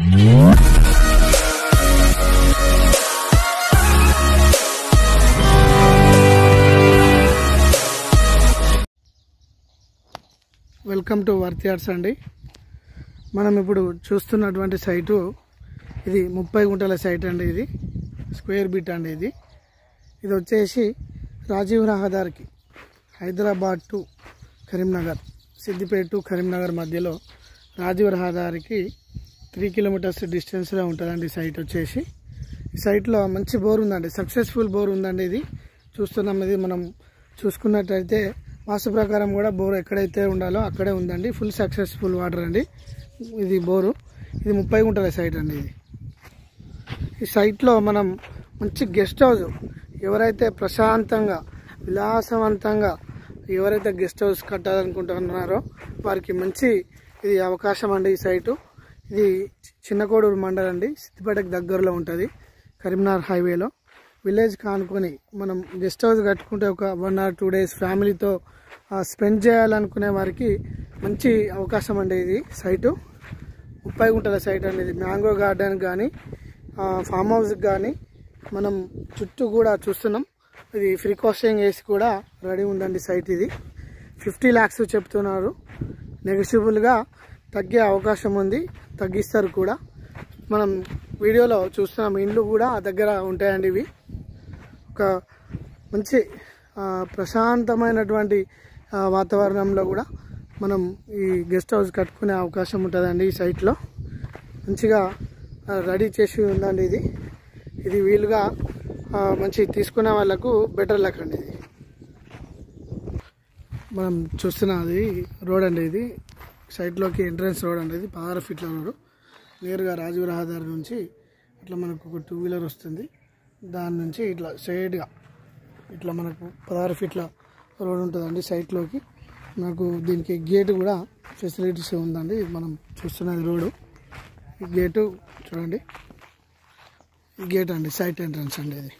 Welcome to worth yards అండి. మనం ఇప్పుడు చూస్తున్నటువంటి సైటు ఇది 30 గుంటల సైట్ అండి. ఇది స్క్వేర్ బిట్ అండి. ఇది వచ్చేసి రాజీవ్ రహదారికి హైదరాబాద్ టు కరీంనగర్, సిద్దిపేట టు కరీంనగర్ మధ్యలో రాజీవ్ రహదారికి 3 కిలోమీటర్స్ డిస్టెన్స్లో ఉంటుందండి సైట్ వచ్చేసి. ఈ సైట్లో మంచి బోర్ ఉందండి, సక్సెస్ఫుల్ బోర్ ఉందండి. ఇది చూస్తున్నాం. ఇది మనం చూసుకున్నట్టయితే వాస్తు ప్రకారం కూడా బోర్ ఎక్కడైతే ఉండాలో అక్కడే ఉందండి. ఫుల్ సక్సెస్ఫుల్ వాటర్ అండి ఇది బోరు. ఇది 30 గుంటల సైట్ అండి. ఈ సైట్లో మనం మంచి గెస్ట్ హౌస్, ఎవరైతే ప్రశాంతంగా విలాసవంతంగా ఎవరైతే గెస్ట్ హౌస్ కట్టాలనుకుంటున్నారో వారికి మంచి ఇది అవకాశం అండి. ఈ సైటు ఇది చిన్నకోడూరు మండలం అండి, సిద్దిపేటకు దగ్గరలో ఉంటుంది, కరీంనగర్ హైవేలో. విలేజ్ కానుకొని మనం గెస్ట్ హౌస్ కట్టుకుంటే ఒక 1 or 2 days ఫ్యామిలీతో స్పెండ్ చేయాలనుకునే వారికి మంచి అవకాశం అండి. ఇది సైటు 30 గుంటల సైట్ అండి. ఇది మ్యాంగో గార్డెన్ కానీ ఫామ్ హౌస్కి కానీ మనం చుట్టూ కూడా చూస్తున్నాం. ఇది ఫ్రీ కాస్టింగ్ వేసి కూడా రెడీ ఉందండి సైట్. ఇది 50 lakhs చెప్తున్నారు. నెగోషియబుల్గా తగ్గే అవకాశం ఉంది, తగ్గిస్తారు కూడా. మనం వీడియోలో చూస్తున్నాం. ఇండ్లు కూడా దగ్గర ఉంటాయండి. ఇవి ఒక మంచి ప్రశాంతమైనటువంటి వాతావరణంలో కూడా మనం ఈ గెస్ట్ హౌస్ కట్టుకునే అవకాశం ఉంటుందండి. ఈ సైట్లో మంచిగా రెడీ చేసి ఉందండి. ఇది వీలుగా మంచి తీసుకునే వాళ్ళకు బెటర్ లక్ అండి. ఇది మనం చూస్తున్నది రోడ్ అండి. ఇది సైట్లోకి ఎంట్రన్స్ రోడ్ అండి. ఇది 16 feet రోడ్. నేరుగా రాజీవ్ రహదారి నుంచి ఇట్లా మనకు ఒక 2-wheeler వస్తుంది. దాని నుంచి ఇట్లా స్ట్రైట్గా ఇట్లా మనకు 16 feet రోడ్ ఉంటుందండి సైట్లోకి. మనకు దీనికి గేటు కూడా ఫెసిలిటీస్ ఉందండి. మనం చూస్తున్నది రోడ్డు. ఈ గేటు చూడండి, ఈ గేట్ అండి సైట్ ఎంట్రన్స్ అండి. ఇది